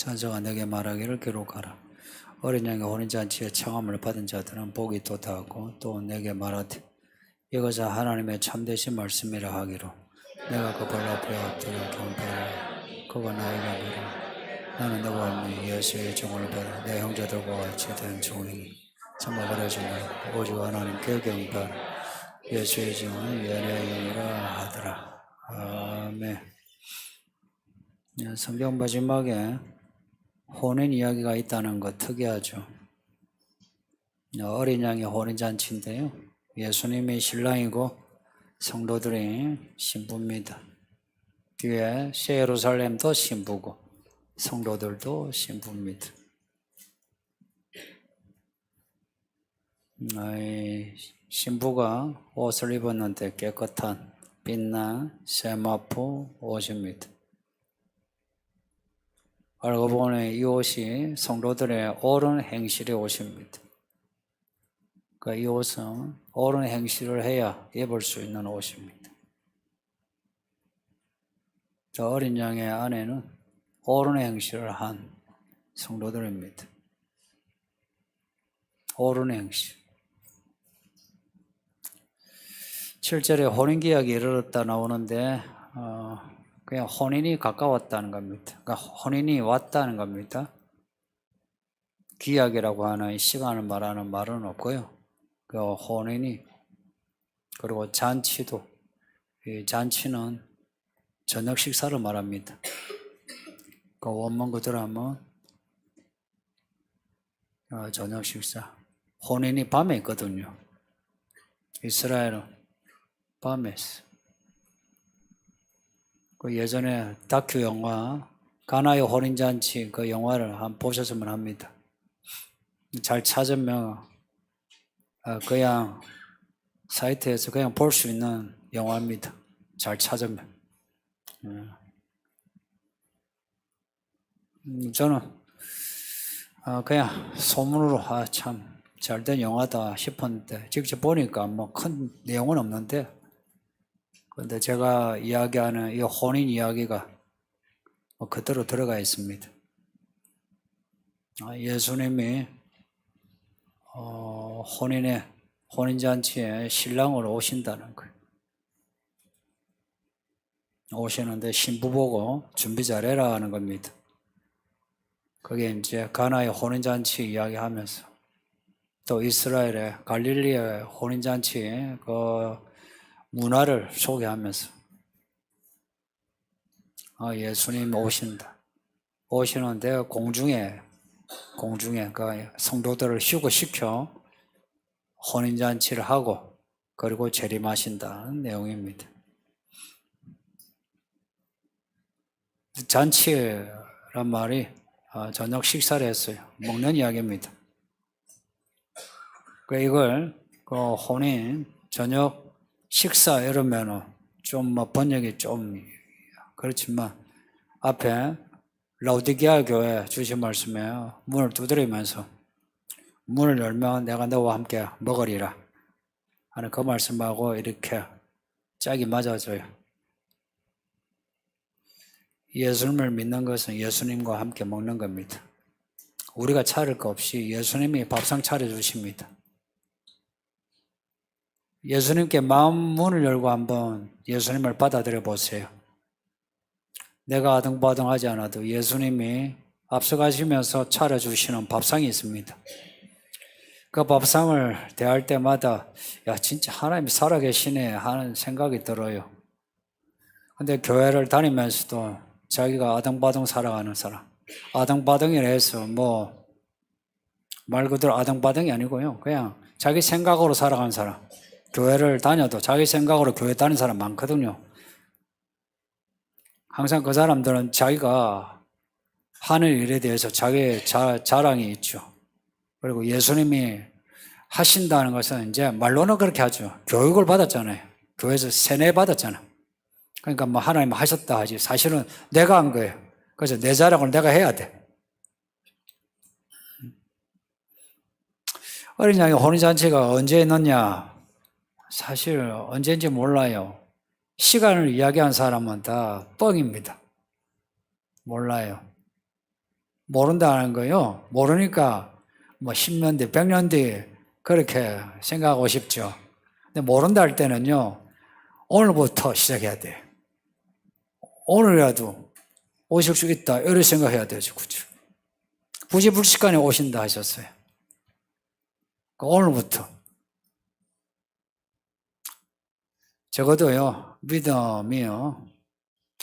천사가 내게 말하기를 기록하라. 어린 양의 혼인잔치에 청함을 받은 자들은 복이 도다하고 또 내게 말하되 이것은 하나님의 참되신 말씀이라 하기로 내가 그 벌 앞에 엎드려 경배하라. 그가 나에게 물어 나는 너와 함께 예수의 종을 받아 내 형제들과 같이 된 종이니 정말 버려지 말고 오직 하나님께 경배하라. 예수의 종은 연애의 영이라 하더라. 아멘. 성경 마지막에 혼인 이야기가 있다는 거 특이하죠. 어린 양의 혼인잔치인데요. 예수님이 신랑이고 성도들이 신부입니다. 뒤에 새 예루살렘도 신부고 성도들도 신부입니다. 신부가 옷을 입었는데 깨끗한 빛난 세마포 옷입니다. 알고 보니 이 옷이 성도들의 옳은 행실의 옷입니다. 그러니까 이 옷은 옳은 행실을 해야 입을 수 있는 옷입니다. 저 어린 양의 아내는 옳은 행실을 한 성도들입니다. 옳은 행실. 7절에 혼인기약이 이르렀다 나오는데 그냥 혼인이 가까웠다는 겁니다. 그러니까 혼인이 왔다는 겁니다. 기약이라고 하는 시간을 말하는 말은 없고요. 그 혼인이 그리고 잔치도 이 잔치는 저녁 식사를 말합니다. 그 원문 그대로 하면 저녁 식사. 혼인이 밤에 있거든요. 이스라엘은 밤에 있어. 그 예전에 다큐 영화 가나의 혼인잔치 그 영화를 한번 보셨으면 합니다. 잘 찾으면 그냥 사이트에서 그냥 볼 수 있는 영화입니다. 잘 찾으면. 저는 그냥 소문으로 참 잘된 영화다 싶었는데 직접 보니까 뭐 큰 내용은 없는데 근데 제가 이야기하는 이 혼인 이야기가 그대로 들어가 있습니다. 예수님이 혼인잔치에 신랑으로 오신다는 거예요. 오시는데 신부 보고 준비 잘해라 하는 겁니다. 그게 이제 가나의 혼인잔치 이야기하면서 또 이스라엘의 갈릴리의 혼인잔치 그 문화를 소개하면서 예수님 오신다. 오시는데 공중에 그 성도들을 휴거시켜 혼인잔치를 하고 그리고 재림하신다는 내용입니다. 잔치란 말이 저녁 식사를 했어요. 먹는 이야기입니다. 이걸 혼인 저녁 식사 이러면은 좀 번역이 좀 그렇지만 앞에 라오디게아 교회 주신 말씀에 문을 두드리면서 문을 열면 내가 너와 함께 먹으리라 하는 그 말씀하고 이렇게 짝이 맞아져요. 예수님을 믿는 것은 예수님과 함께 먹는 겁니다. 우리가 차릴 거 없이 예수님이 밥상 차려주십니다. 예수님께 마음 문을 열고 한번 예수님을 받아들여 보세요. 내가 아등바등하지 않아도 예수님이 앞서가시면서 차려주시는 밥상이 있습니다. 그 밥상을 대할 때마다 야 진짜 하나님이 살아계시네 하는 생각이 들어요. 근데 교회를 다니면서도 자기가 아등바등 살아가는 사람 아등바등이라 해서 말 그대로 아등바등이 아니고요. 그냥 자기 생각으로 살아가는 사람 교회를 다녀도 자기 생각으로 교회 다니는 사람 많거든요. 항상 그 사람들은 자기가 하는 일에 대해서 자기의 자랑이 있죠. 그리고 예수님이 하신다는 것은 이제 말로는 그렇게 하죠. 교육을 받았잖아요. 교회에서 세뇌 받았잖아요. 그러니까 하나님 하셨다 하지 사실은 내가 한 거예요. 그래서 내 자랑을 내가 해야 돼. 어린 양의 혼인잔치가 언제 있느냐? 사실 언제인지 몰라요. 시간을 이야기한 사람은 다 뻥입니다. 몰라요. 모른다는 거요. 모르니까 뭐 10년 뒤, 100년 뒤 그렇게 생각하고 싶죠. 근데 모른다 할 때는요, 오늘부터 시작해야 돼. 오늘이라도 오실 수 있다. 이렇게 생각해야 되죠. 그죠? 부지불식간에 오신다 하셨어요. 오늘부터. 적어도요, 믿음이요,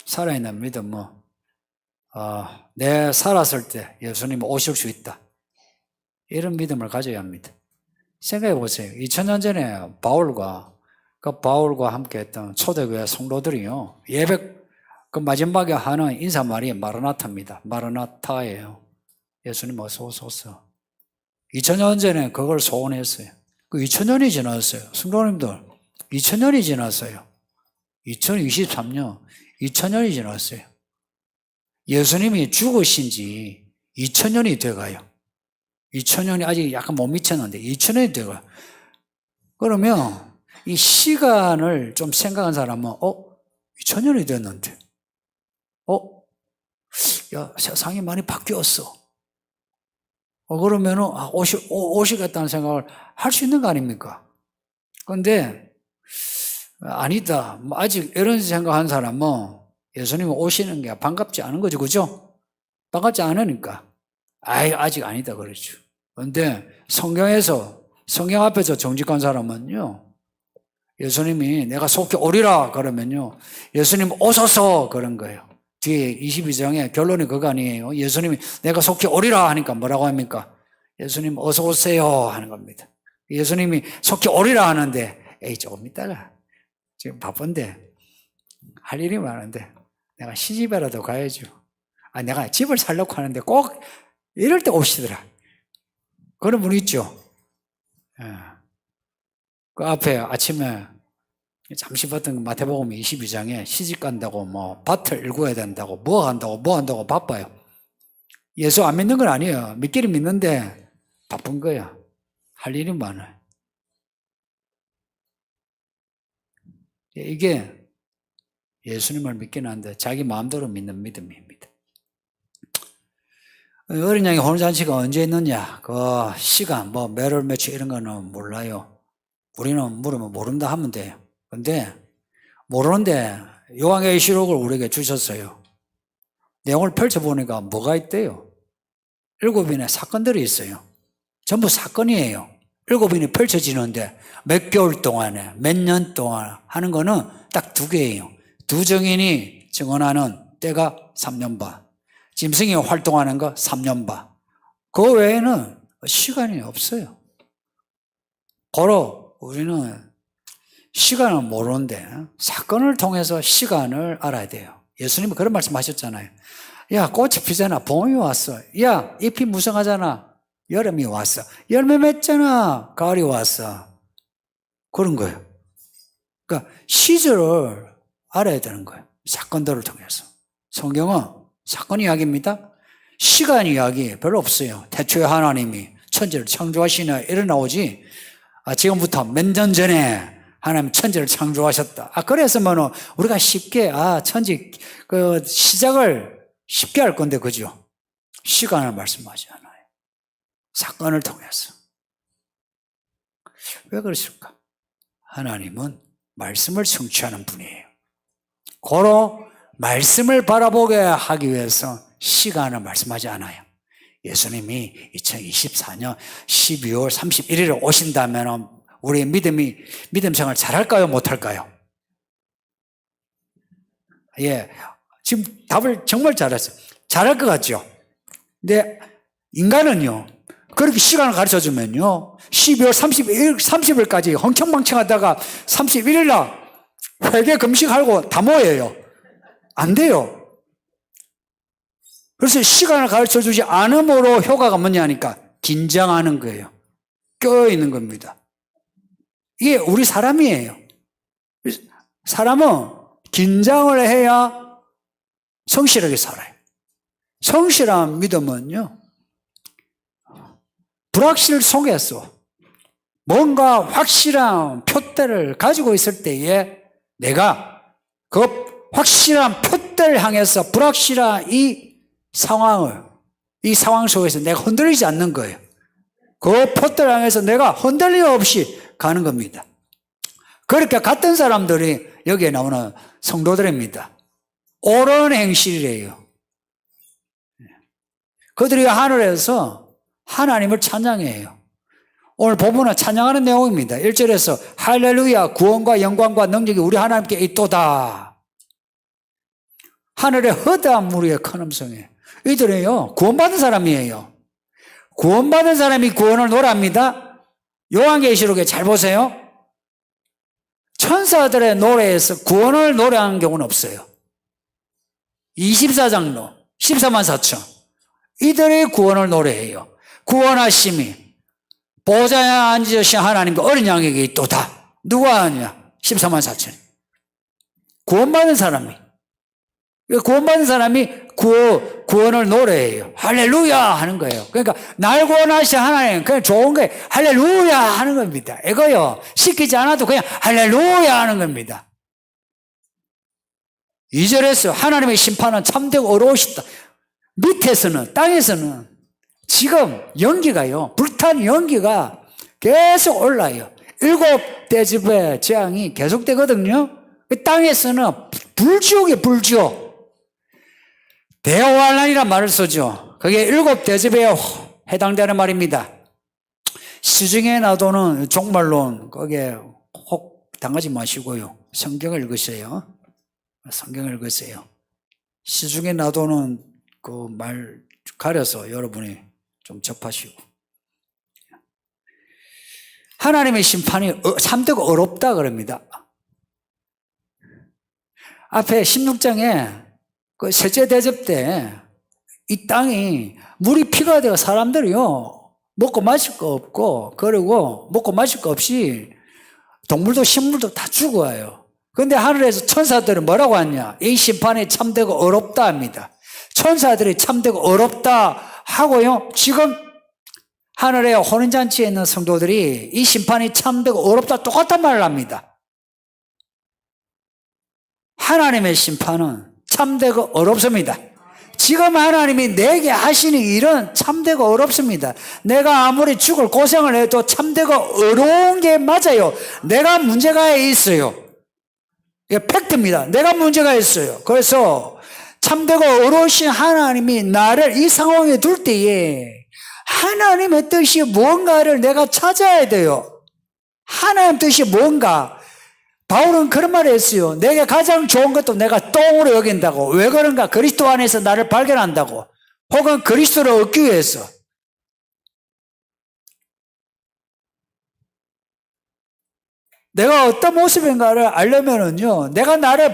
살아있는 믿음은, 내 살았을 때 예수님 오실 수 있다. 이런 믿음을 가져야 합니다. 생각해 보세요. 2000년 전에 바울과 함께 했던 초대교회 성도들이요, 예배, 그 마지막에 하는 인사말이 마르나타입니다. 마르나타예요. 예수님 어서 오소서. 2000년 전에 그걸 소원했어요. 그 2000년이 지났어요. 성도님들, 2000년이 지났어요. 2023년, 2000년이 지났어요. 예수님이 죽으신 지 2000년이 돼가요. 2000년이 아직 약간 못 미쳤는데 2000년이 돼가요. 그러면 이 시간을 좀 생각한 사람은 2000년이 됐는데 야, 세상이 많이 바뀌었어. 그러면은 오시겠다는 생각을 할 수 있는 거 아닙니까? 그런데 아니다. 아직 이런 생각한 사람은 예수님이 오시는 게 반갑지 않은 거죠. 그죠? 반갑지 않으니까. 아직 아니다. 그러죠. 그런데 성경 앞에서 정직한 사람은요, 예수님이 내가 속히 오리라 그러면요, 예수님 오소서 그런 거예요. 뒤에 22장에 결론이 그거 아니에요. 예수님이 내가 속히 오리라 하니까 뭐라고 합니까? 예수님 어서 오세요 하는 겁니다. 예수님이 속히 오리라 하는데 조금 있다가 지금 바쁜데 할 일이 많은데 내가 시집이라도 가야죠. 내가 집을 살려고 하는데 꼭 이럴 때 오시더라. 그런 분 있죠. 그 앞에 아침에 잠시 봤던 마태복음 22장에 시집 간다고 뭐 밭을 일구어야 된다고 뭐 한다고 바빠요. 예수 안 믿는 건 아니에요. 믿기는 믿는데 바쁜 거야. 할 일이 많아요. 이게 예수님을 믿기는 한데 자기 마음대로 믿는 믿음입니다. 어린 양의 혼인잔치가 언제 있느냐, 그 시간 매월 며칠 이런 거는 몰라요. 우리는 물으면 모른다 하면 돼요. 근데 모르는데 요한계시록을 우리에게 주셨어요. 내용을 펼쳐보니까 뭐가 있대요? 7인의 사건들이 있어요. 전부 사건이에요. 7인이 펼쳐지는데 몇 개월 동안에 몇 년 동안 하는 거는 딱 2개예요. 2증인이 증언하는 때가 3년 반, 짐승이 활동하는 거 3년 반. 그 외에는 시간이 없어요. 고로 우리는 시간을 모르는데 사건을 통해서 시간을 알아야 돼요. 예수님이 그런 말씀 하셨잖아요. 야, 꽃이 피잖아. 봄이 왔어. 야, 잎이 무성하잖아. 여름이 왔어. 열매 맺잖아. 가을이 왔어. 그런 거예요. 그러니까 시절을 알아야 되는 거예요. 사건들을 통해서. 성경은 사건 이야기입니다. 시간 이야기 별로 없어요. 태초에 하나님이 천지를 창조하시나 이래 나오지, 지금부터 몇 년 전에 하나님 천지를 창조하셨다. 그랬으면 우리가 쉽게, 천지, 시작을 쉽게 할 건데, 그죠? 시간을 말씀하지 않아요. 사건을 통해서. 왜 그러실까? 하나님은 말씀을 성취하는 분이에요. 고로 말씀을 바라보게 하기 위해서 시간을 말씀하지 않아요. 예수님이 2024년 12월 31일에 오신다면 우리의 믿음 생활 잘할까요? 못할까요? 예. 지금 답을 정말 잘했어요. 잘할 것 같죠? 근데 인간은요, 그렇게 시간을 가르쳐 주면요, 12월 30일까지 흥청망청하다가 31일 날 회개 금식하고 다 모여요. 안 돼요. 그래서 시간을 가르쳐 주지 않음으로 효과가 뭐냐니까 긴장하는 거예요. 껴있는 겁니다. 이게 우리 사람이에요. 사람은 긴장을 해야 성실하게 살아요. 성실한 믿음은요, 불확실 속에서 뭔가 확실한 표대를 가지고 있을 때에 내가 그 확실한 표대를 향해서 불확실한 이 상황을 이 상황 속에서 내가 흔들리지 않는 거예요. 그 포대를 향해서 내가 흔들림 없이 가는 겁니다. 그렇게 갔던 사람들이 여기에 나오는 성도들입니다. 옳은 행실이래요. 그들이 하늘에서 하나님을 찬양해요. 오늘 본문은 찬양하는 내용입니다. 1절에서 할렐루야 구원과 영광과 능력이 우리 하나님께 있도다. 하늘의 허다한 무리의 큰 음성이에요. 이들은요 구원받은 사람이에요. 구원받은 사람이 구원을 노래합니다. 요한계시록에 잘 보세요. 천사들의 노래에서 구원을 노래하는 경우는 없어요. 24장로 14만 4천 이들의 구원을 노래해요. 구원하심이 보좌에 앉으신 하나님과 어린 양에게 있도다. 누가 하느냐? 14만 4천. 구원받은 사람이 구원을 노래해요. 할렐루야 하는 거예요. 그러니까 날 구원하신 하나님 그냥 좋은 거예요. 할렐루야 하는 겁니다. 이거요 시키지 않아도 그냥 할렐루야 하는 겁니다. 2절에서 하나님의 심판은 참되고 어려우시다. 밑에서는 땅에서는 지금 연기가요 불탄 연기가 계속 올라요. 7대접의 재앙이 계속되거든요. 땅에서는 불지옥이에요. 불지옥. 대환란이란 말을 쓰죠. 그게 7대접에 해당되는 말입니다. 시중에 놔두는 종말론 거기에 혹 당하지 마시고요. 성경을 읽으세요. 성경을 읽으세요. 시중에 놔두는 그 말 가려서 여러분이 좀 접하시고. 하나님의 심판이 참되고 어렵다 그럽니다. 앞에 16장에 그 셋째 대접 때 이 땅이 물이 피가 되어 사람들이요 먹고 마실 거 없고 그리고 먹고 마실 거 없이 동물도 식물도 다 죽어요. 그런데 하늘에서 천사들은 뭐라고 하냐? 이 심판이 참되고 어렵다 합니다. 천사들이 참되고 어렵다 하고요 지금 하늘의 혼인잔치에 있는 성도들이 이 심판이 참되고 어렵다 똑같은 말을 합니다. 하나님의 심판은 참되고 어렵습니다. 지금 하나님이 내게 하시는 일은 참되고 어렵습니다. 내가 아무리 죽을 고생을 해도 참되고 어려운 게 맞아요. 내가 문제가 있어요. 이게 팩트입니다. 내가 문제가 있어요. 그래서 참되고 어려우신 하나님이 나를 이 상황에 둘 때에 하나님의 뜻이 뭔가를 내가 찾아야 돼요. 하나님의 뜻이 뭔가. 바울은 그런 말을 했어요. 내게 가장 좋은 것도 내가 똥으로 여긴다고. 왜 그런가? 그리스도 안에서 나를 발견한다고. 혹은 그리스도를 얻기 위해서. 내가 어떤 모습인가를 알려면은요, 내가 나를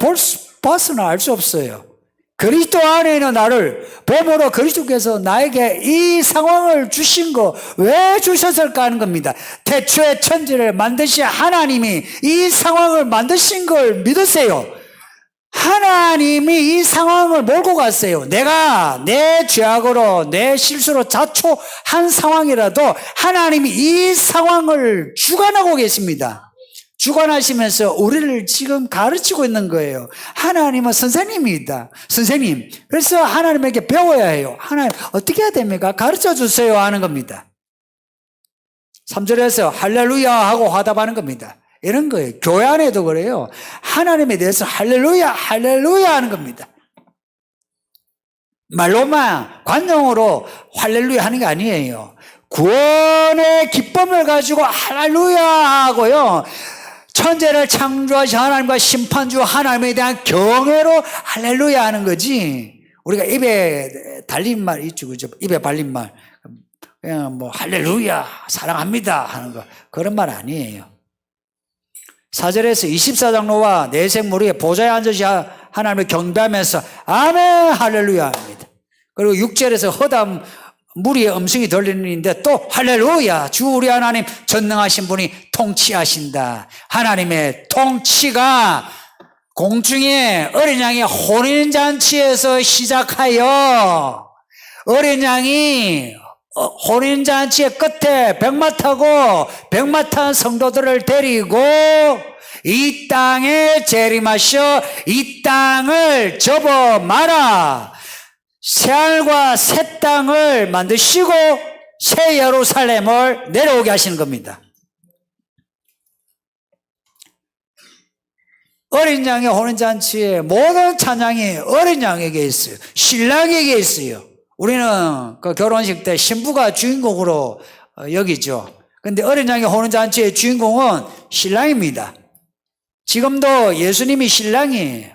봐서는 알 수 없어요. 그리스도 안에 있는 나를 봄으로 그리스도께서 나에게 이 상황을 주신 거 왜 주셨을까 하는 겁니다. 태초에 천지를 만드신 하나님이 이 상황을 만드신 걸 믿으세요. 하나님이 이 상황을 몰고 갔어요. 내가 내 죄악으로 내 실수로 자초한 상황이라도 하나님이 이 상황을 주관하고 계십니다. 주관하시면서 우리를 지금 가르치고 있는 거예요. 하나님은 선생님입니다. 선생님. 그래서 하나님에게 배워야 해요. 하나님 어떻게 해야 됩니까? 가르쳐 주세요 하는 겁니다. 3절에서 할렐루야 하고 화답하는 겁니다. 이런 거예요. 교회 안에도 그래요. 하나님에 대해서 할렐루야 할렐루야 하는 겁니다. 말로만 관용으로 할렐루야 하는 게 아니에요. 구원의 기쁨을 가지고 할렐루야 하고요. 천재를 창조하신 하나님과 심판주 하나님에 대한 경외로 할렐루야 하는 거지. 우리가 입에 달린 말 있죠, 그죠? 입에 발린 말. 그냥 뭐 할렐루야, 사랑합니다 하는 거. 그런 말 아니에요. 4절에서 24장로와 내생무리의 보좌에 앉으신 하나님을 경배하면서 아멘 할렐루야 합니다. 그리고 6절에서 허담 무리의 음성이 들리는데 또 할렐루야 주 우리 하나님 전능하신 분이 통치하신다. 하나님의 통치가 공중에 어린 양의 혼인잔치에서 시작하여 어린 양이 혼인잔치의 끝에 백마 타고 백마 탄 성도들을 데리고 이 땅에 재림하셔 이 땅을 접어 마라. 새하늘과 새 땅을 만드시고 새 예루살렘을 내려오게 하시는 겁니다. 어린 양의 혼인잔치에 모든 찬양이 어린 양에게 있어요. 신랑에게 있어요. 우리는 그 결혼식 때 신부가 주인공으로 여기죠. 근데 어린 양의 혼인잔치의 주인공은 신랑입니다. 지금도 예수님이 신랑이에요.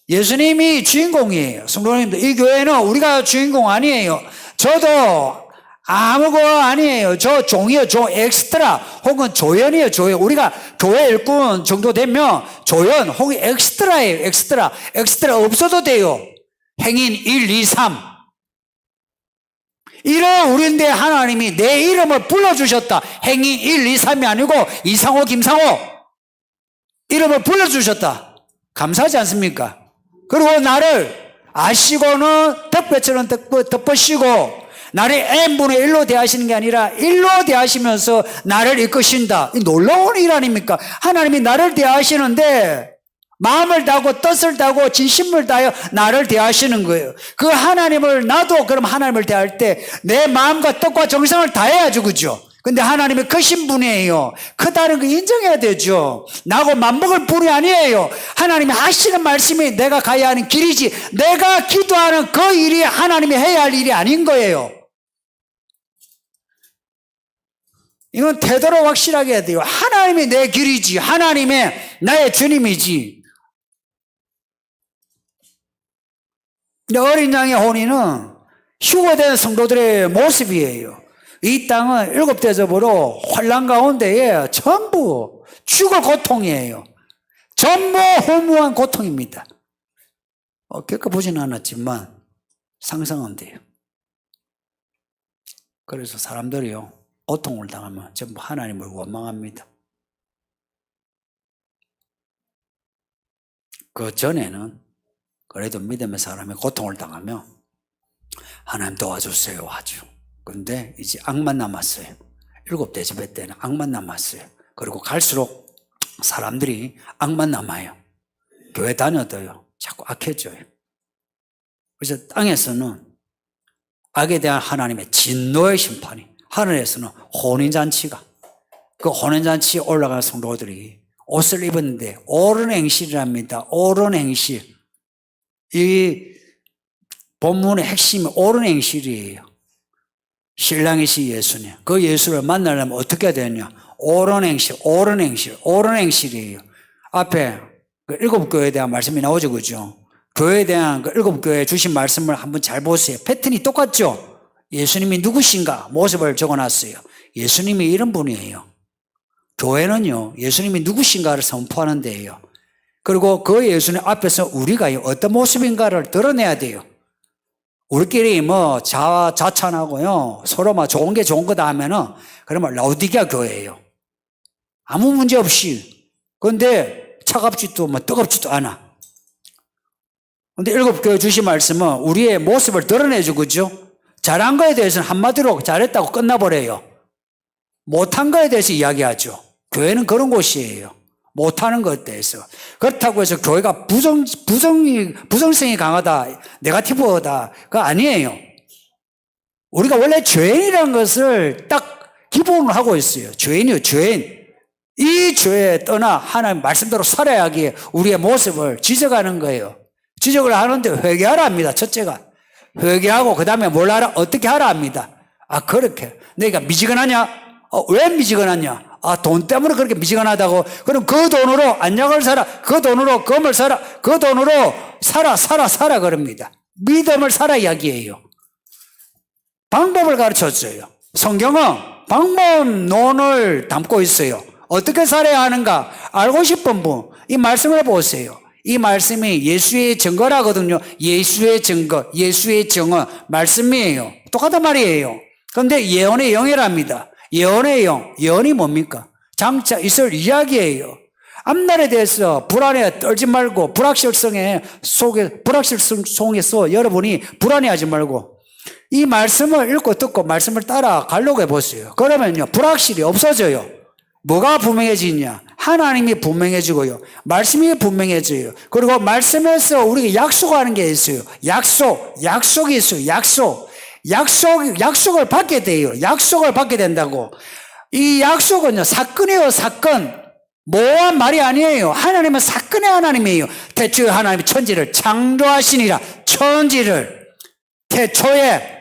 예수님이 주인공이에요. 성도님들, 이 교회는 우리가 주인공 아니에요. 저도 아무거 아니에요. 저 종이요, 엑스트라 혹은 조연이에요. 조연. 우리가 교회 일꾼 정도 되면 조연 혹은 엑스트라예요. 엑스트라 없어도 돼요. 행인 1, 2, 3 이런 우리인데 하나님이 내 이름을 불러주셨다. 행인 1, 2, 3이 아니고 이상호, 김상호 이름을 불러주셨다. 감사하지 않습니까? 그리고 나를 아시고는 덕배처럼 덮으시고 나를 n분의 1로 대하시는 게 아니라 1로 대하시면서 나를 이끄신다. 이 놀라운 일 아닙니까? 하나님이 나를 대하시는데 마음을 다하고 뜻을 다하고 진심을 다하여 나를 대하시는 거예요. 그 하나님을 나도 그럼 하나님을 대할 때 내 마음과 뜻과 정성을 다해야죠. 그죠? 근데 하나님이 크신 분이에요. 크다는 거 인정해야 되죠. 나하고 맞먹을 분이 아니에요. 하나님이 하시는 말씀이 내가 가야 하는 길이지 내가 기도하는 그 일이 하나님이 해야 할 일이 아닌 거예요. 이건 되도록 확실하게 해야 돼요. 하나님이 내 길이지 하나님의 나의 주님이지. 근데 어린 양의 혼인은 휴거된 성도들의 모습이에요. 이 땅은 7대접으로 환란 가운데에 전부 죽을 고통이에요. 전부 허무한 고통입니다. 겪어보지는 않았지만 상상은 돼요. 그래서 사람들이요 고통을 당하면 전부 하나님을 원망합니다. 그 전에는 그래도 믿음의 사람이 고통을 당하면 하나님 도와주세요 하죠. 그런데 이제 악만 남았어요. 7대접회 때는 악만 남았어요. 그리고 갈수록 사람들이 악만 남아요. 교회 다녀도요 자꾸 악해져요. 그래서 땅에서는 악에 대한 하나님의 진노의 심판이, 하늘에서는 혼인잔치가, 그 혼인잔치에 올라간 성도들이 옷을 입었는데 옳은 행실이랍니다. 옳은 행실. 이 본문의 핵심이 옳은 행실이에요. 신랑이시 예수님. 그 예수를 만나려면 어떻게 해야 되냐? 옳은 행실, 옳은 행실, 옳은 행실이에요. 앞에 그 7교회에 대한 말씀이 나오죠. 그죠? 교회에 대한 그 7교회에 주신 말씀을 한번 잘 보세요. 패턴이 똑같죠? 예수님이 누구신가? 모습을 적어놨어요. 예수님이 이런 분이에요. 교회는요, 예수님이 누구신가를 선포하는 데예요. 그리고 그 예수님 앞에서 우리가 어떤 모습인가를 드러내야 돼요. 우리끼리 자찬하고요, 서로 좋은 게 좋은 거다 하면은, 그러면 라오디게아 교회예요. 아무 문제 없이. 그런데 차갑지도 뜨겁지도 않아. 근데 7교회 주신 말씀은 우리의 모습을 드러내주고, 그죠? 잘한 거에 대해서는 한마디로 잘했다고 끝나버려요. 못한 거에 대해서 이야기하죠. 교회는 그런 곳이에요. 못하는 것에 대해서. 그렇다고 해서 교회가 부정성이 강하다, 네거티브하다, 그거 아니에요. 우리가 원래 죄인이라는 것을 딱 기본으로 하고 있어요. 죄인이요, 죄인. 이 죄에 떠나 하나님 말씀대로 살아야 하기에 우리의 모습을 지적하는 거예요. 지적을 하는데 회개하라 합니다. 첫째가. 회개하고 그 다음에 뭘 하라? 어떻게 하라 합니다. 아, 그렇게. 내가 미지근하냐? 왜 미지근하냐? 아, 돈 때문에 그렇게 미지근하다고? 그럼 그 돈으로 안약을 사라. 그 돈으로 금을 사라. 그 돈으로 사라 그럽니다. 믿음을 사라 이야기예요. 방법을 가르쳐줘요. 성경은 방법론을 담고 있어요. 어떻게 살아야 하는가 알고 싶은 분, 이 말씀을 보세요. 이 말씀이 예수의 증거라거든요. 예수의 증거, 예수의 증언, 말씀이에요. 똑같은 말이에요. 그런데 예언의 영이랍니다. 예언의 영, 예언이 뭡니까? 장차 있을 이야기예요. 앞날에 대해서 불안에 떨지 말고 불확실성 속에서 여러분이 불안해하지 말고 이 말씀을 읽고 듣고 말씀을 따라 가려고 해보세요. 그러면요 불확실이 없어져요. 뭐가 분명해지냐? 하나님이 분명해지고요. 말씀이 분명해져요. 그리고 말씀에서 우리가 약속하는 게 있어요. 약속이 있어요. 약속을 받게 돼요. 약속을 받게 된다고. 이 약속은요, 사건이에요, 사건. 모호한 말이 아니에요. 하나님은 사건의 하나님이에요. 태초에 하나님이 천지를 창조하시니라. 천지를. 태초에,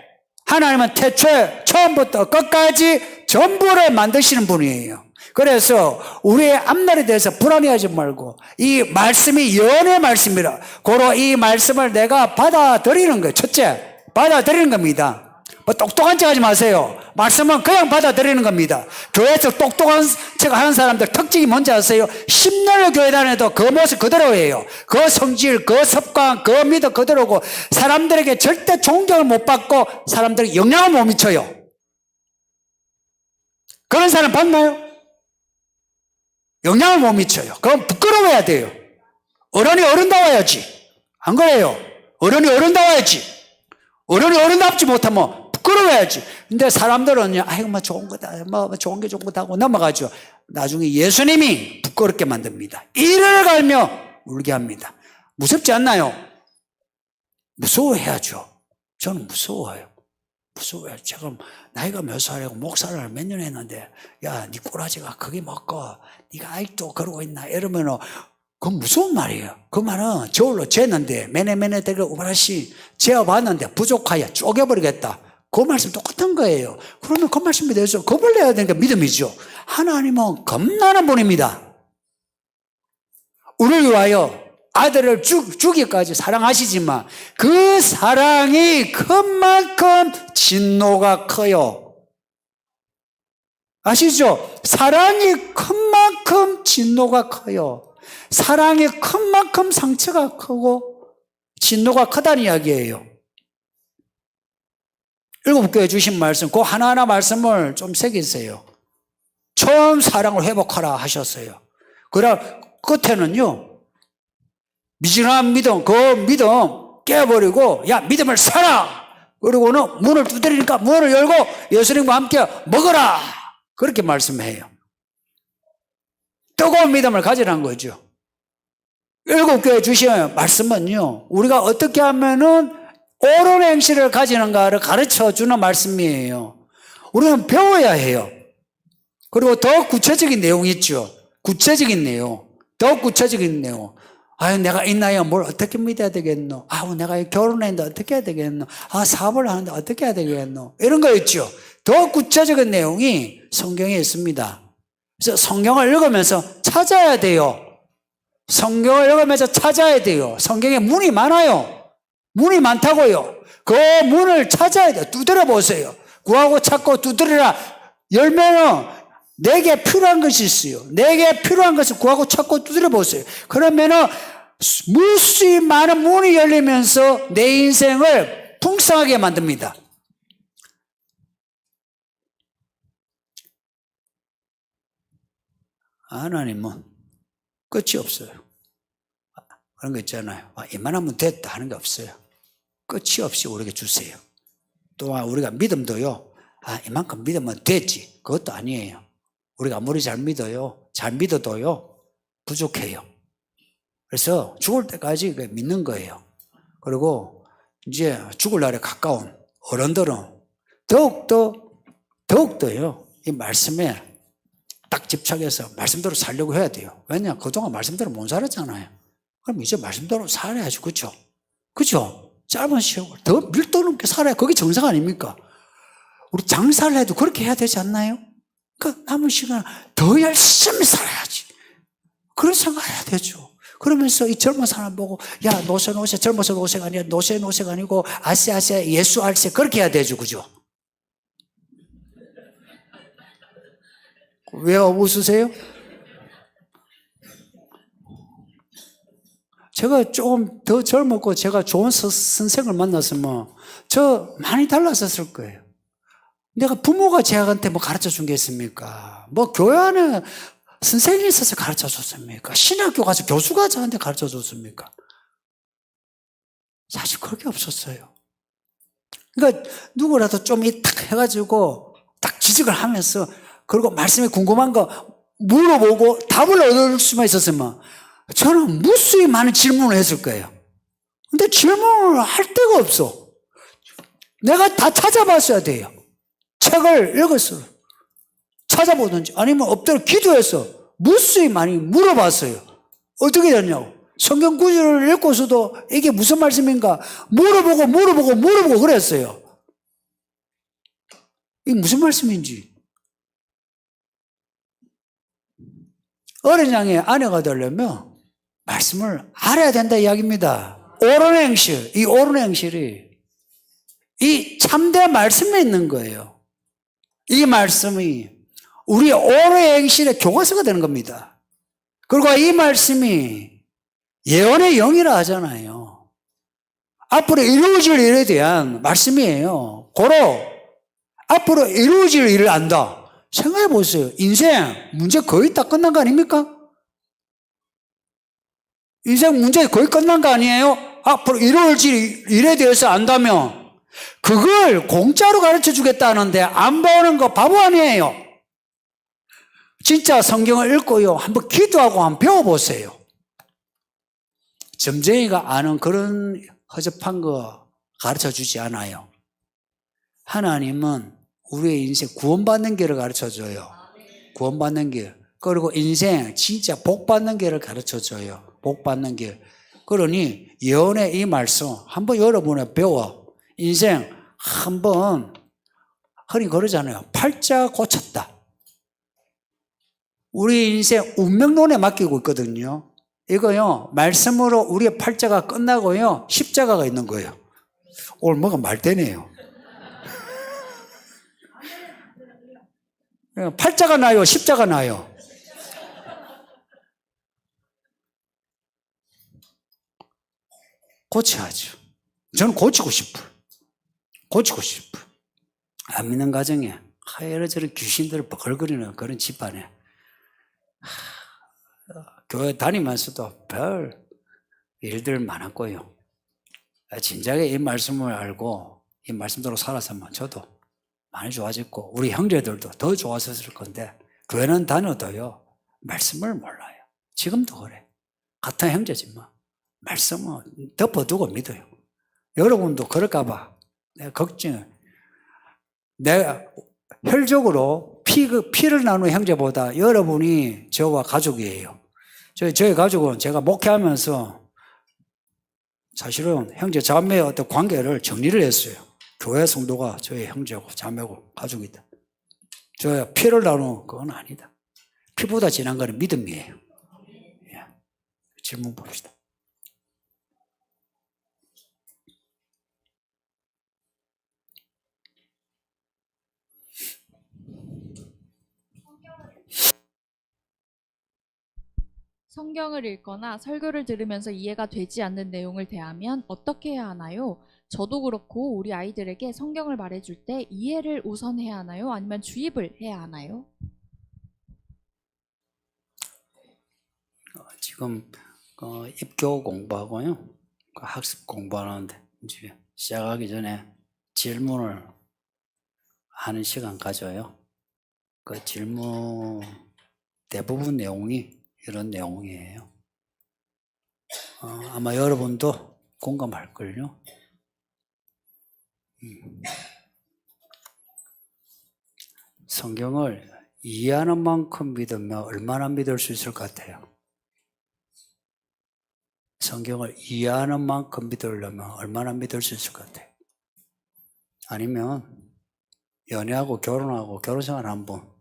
하나님은 태초에 처음부터 끝까지 전부를 만드시는 분이에요. 그래서 우리의 앞날에 대해서 불안해하지 말고 이 말씀이 연의 말씀이라. 고로 이 말씀을 내가 받아들이는 거예요. 첫째, 받아들이는 겁니다. 뭐 똑똑한 척 하지 마세요. 말씀은 그냥 받아들이는 겁니다. 교회에서 똑똑한 척 하는 사람들 특징이 뭔지 아세요? 10년을 교회 다녀도 그 모습 그대로예요. 그 성질, 그 습관, 그 믿음 그대로고 사람들에게 절대 존경을 못 받고 사람들이 영향을 못 미쳐요. 그런 사람 봤나요? 영향을 못 미쳐요. 그건 부끄러워야 돼요. 어른이 어른다워야지. 안 그래요? 어른이 어른다워야지. 어른이 어른답지 못하면 부끄러워야지. 근데 사람들은 아이고 뭐 좋은 거다, 뭐 좋은 게 좋은 거다 하고 넘어가죠. 나중에 예수님이 부끄럽게 만듭니다. 이를 갈며 울게 합니다. 무섭지 않나요? 무서워해야죠. 저는 무서워요. 제가 나이가 몇 살이고 목사를 몇 년 했는데 야, 네 꼬라지가 크게 먹고 네가 아직도 그러고 있나 이러면은 그건 무서운 말이에요. 그 말은 저울로 쟀는데 매네매네 되게 우라시 재어봤는데 부족하여 쪼개버리겠다. 그 말씀 똑같은 거예요. 그러면 그 말씀에 대해서 겁을 내야 되는 게 믿음이죠. 하나님은 겁나는 분입니다. 우리를 위하여 아들을 주기까지 사랑하시지만 그 사랑이 큰 만큼 진노가 커요. 아시죠? 사랑이 큰 만큼 진노가 커요. 사랑이 큰 만큼 상처가 크고 진노가 크다는 이야기예요. 7교회 주신 말씀, 그 하나하나 말씀을 좀 새기세요. 처음 사랑을 회복하라 하셨어요. 그러나 끝에는요, 미진한 믿음, 그 믿음 깨버리고, 야, 믿음을 사라! 그리고는 문을 두드리니까 문을 열고 예수님과 함께 먹어라! 그렇게 말씀해요. 뜨거운 믿음을 가지라는 거죠. 7교회 주신 말씀은요, 우리가 어떻게 하면은 옳은 행실을 가지는가를 가르쳐 주는 말씀이에요. 우리는 배워야 해요. 그리고 더 구체적인 내용이 있죠. 구체적인 내용. 더 구체적인 내용. 아유, 내가 이 나이에 뭘 어떻게 믿어야 되겠노? 아우, 내가 결혼했는데 어떻게 해야 되겠노? 아, 사업을 하는데 어떻게 해야 되겠노? 이런 거 있죠. 더 구체적인 내용이 성경에 있습니다. 그래서 성경을 읽으면서 찾아야 돼요. 성경을 읽으면서 찾아야 돼요. 성경에 문이 많아요. 문이 많다고요. 그 문을 찾아야 돼요. 두드려 보세요. 구하고 찾고 두드리라. 열면은 내게 필요한 것이 있어요. 내게 필요한 것을 구하고 찾고 두드려 보세요. 그러면은 무수히 많은 문이 열리면서 내 인생을 풍성하게 만듭니다. 하나님은 끝이 없어요. 그런 거 있잖아요. 이만하면 됐다 하는 게 없어요. 끝이 없이 우리에게 주세요. 또한 우리가 믿음도요. 이만큼 믿으면 됐지. 그것도 아니에요. 우리가 아무리 잘 믿어도요. 부족해요. 그래서 죽을 때까지 믿는 거예요. 그리고 이제 죽을 날에 가까운 어른들은 더욱더요. 이 말씀에 딱 집착해서 말씀대로 살려고 해야 돼요. 왜냐? 그동안 말씀대로 못 살았잖아요. 그럼 이제 말씀대로 살아야죠. 그렇죠? 그렇죠? 짧은 시간을 더 밀도 넘게 살아야 그게 정상 아닙니까? 우리 장사를 해도 그렇게 해야 되지 않나요? 그 남은 시간 더 열심히 살아야지. 그런 생각해야 되죠. 그러면서 이 젊은 사람 보고 야, 노세 젊어서 노세가 아니라 노세가 아니고 아세 예수 알세 그렇게 해야 되죠. 그죠? 왜 웃으세요? 제가 조금 더 젊었고 제가 좋은 선생을 만났으면 저 많이 달라졌을 거예요. 내가 부모가 제한테 뭐 가르쳐 준 게 있습니까? 뭐 교회 안에 선생님이 있어서 가르쳐 줬습니까? 신학교 가서 교수가 저한테 가르쳐 줬습니까? 사실 그렇게 없었어요. 그러니까 누구라도 좀 딱 해가지고 딱 지적을 하면서 그리고 말씀이 궁금한 거 물어보고 답을 얻을 수만 있었으면 저는 무수히 많은 질문을 했을 거예요. 근데 질문을 할 데가 없어. 내가 다 찾아봤어야 돼요. 책을 읽었어요. 찾아보든지 아니면 엎드려 기도해서 무수히 많이 물어봤어요. 어떻게 됐냐고. 성경 구절을 읽고서도 이게 무슨 말씀인가 물어보고 그랬어요. 이게 무슨 말씀인지. 어린 양의 아내가 되려면 말씀을 알아야 된다 이야기입니다. 옳은 행실, 이 옳은 행실이 이 참된 말씀에 있는 거예요. 이 말씀이 우리 옳은 행실의 교과서가 되는 겁니다. 그리고 이 말씀이 예언의 영이라 하잖아요. 앞으로 이루어질 일에 대한 말씀이에요. 고로 앞으로 이루어질 일을 안다. 생각해 보세요. 인생 문제 거의 다 끝난 거 아닙니까? 인생 문제 거의 끝난 거 아니에요? 앞으로 이루어질 일에 대해서 안다면 그걸 공짜로 가르쳐 주겠다는데 안 배우는 거 바보 아니에요? 진짜 성경을 읽고요. 한번 기도하고 한번 배워보세요. 점쟁이가 아는 그런 허접한 거 가르쳐 주지 않아요. 하나님은 우리의 인생 구원받는 길을 가르쳐 줘요. 구원받는 길. 그리고 인생 진짜 복받는 길을 가르쳐 줘요. 복받는 길. 그러니 예언의 이 말씀 한번 여러분이 배워. 인생 한번 흔히 그러잖아요. 팔자 고쳤다. 우리 인생 운명론에 맡기고 있거든요. 이거요, 말씀으로 우리의 팔자가 끝나고요, 십자가가 있는 거예요. 오늘 뭐가 말되네요. 팔자가 나요, 십자가 나요. 고쳐야죠. 저는 고치고 싶어요. 고치고 싶어요. 안 믿는 가정에 이러저런 귀신들을 버글거리는 그런 집안에 교회 다니면서도 별 일들 많았고요. 진작에 이 말씀을 알고 이 말씀대로 살았으면 저도 많이 좋아졌고 우리 형제들도 더 좋아졌을 건데 교회는 다녀도요 말씀을 몰라요. 지금도 그래. 같은 형제지만 말씀은 덮어두고 믿어요. 여러분도 그럴까 봐 내가 걱정해. 내가 혈적으로 피를 나누는 형제보다 여러분이 저와 가족이에요. 저희 가족은 제가 목회하면서 사실은 형제 자매의 어떤 관계를 정리를 했어요. 교회 성도가 저희 형제고 자매고 가족이다. 저 피를 나누는 그건 아니다. 피보다 진한 거는 믿음이에요. 예. 질문 봅시다. 성경을 읽거나 설교를 들으면서 이해가 되지 않는 내용을 대하면 어떻게 해야 하나요? 저도 그렇고 우리 아이들에게 성경을 말해줄 때 이해를 우선 해야 하나요? 아니면 주입을 해야 하나요? 지금 입교 공부하고요. 학습 공부하는데 이제 시작하기 전에 질문을 하는 시간 가져요. 그 질문 대부분 내용이 이런 내용이에요. 아마 여러분도 공감할걸요. 성경을 이해하는 만큼 믿으면 얼마나 믿을 수 있을 것 같아요? 성경을 이해하는 만큼 믿으려면 얼마나 믿을 수 있을 것 같아요? 아니면 연애하고 결혼하고 결혼생활 한번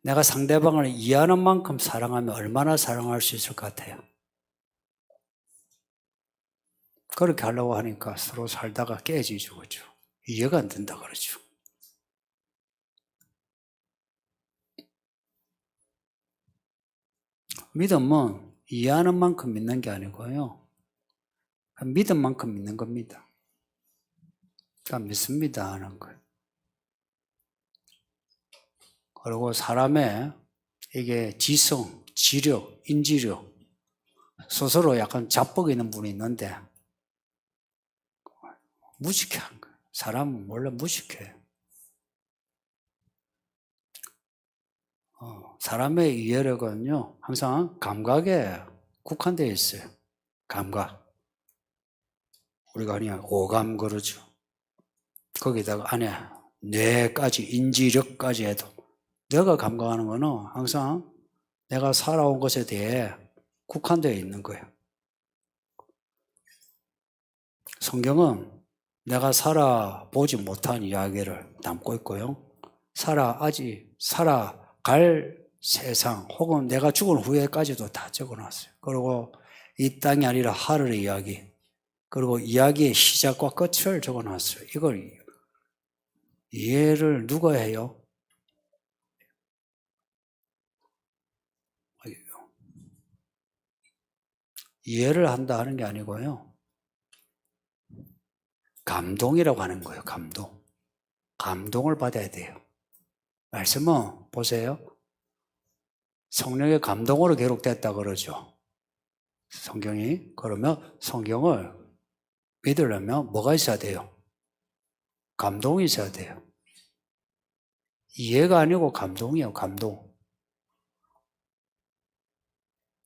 내가 상대방을 이해하는 만큼 사랑하면 얼마나 사랑할 수 있을 것 같아요? 그렇게 하려고 하니까 서로 살다가 깨지죠. 그렇죠? 이해가 안 된다 그러죠. 믿음은 이해하는 만큼 믿는 게 아니고요. 믿은 만큼 믿는 겁니다. 그러니까 믿습니다 하는 거예요. 그리고 사람의 이게 지성, 지력, 인지력 스스로 약간 자뻑 있는 분이 있는데 무식한 거예요. 사람은 원래 무식해요. 사람의 이해력은요, 항상 감각에 국한되어 있어요. 감각. 우리가 그냥 오감 그러죠. 거기다가 안에 뇌까지, 인지력까지 해도 내가 감각하는 거는 항상 내가 살아온 것에 대해 국한되어 있는 거예요. 성경은 내가 살아보지 못한 이야기를 담고 있고요. 살아갈 세상 혹은 내가 죽은 후에까지도 다 적어놨어요. 그리고 이 땅이 아니라 하늘의 이야기, 그리고 이야기의 시작과 끝을 적어놨어요. 이걸 이해를 누가 해요? 이해를 한다 하는 게 아니고요. 감동이라고 하는 거예요. 감동. 감동을 받아야 돼요. 말씀은 보세요. 성령의 감동으로 기록됐다 그러죠. 성경이. 그러면 성경을 믿으려면 뭐가 있어야 돼요? 감동이 있어야 돼요. 이해가 아니고 감동이에요. 감동.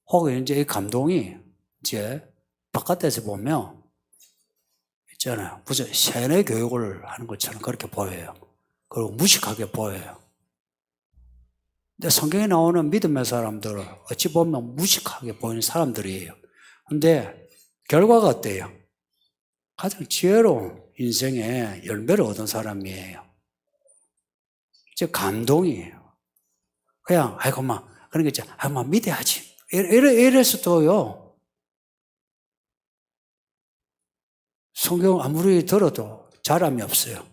혹은 이제 이 감동이 이제 바깥에서 보면 있잖아요. 무슨 세뇌 교육을 하는 것처럼 그렇게 보여요. 그리고 무식하게 보여요. 근데 성경에 나오는 믿음의 사람들은 어찌 보면 무식하게 보이는 사람들이에요. 근데 결과가 어때요? 가장 지혜로운 인생의 열매를 얻은 사람이에요. 이제 감동이에요. 그냥, 아이고, 그러니까 이제, 믿어야지. 이래서도요, 성경 아무리 들어도 자람이 없어요.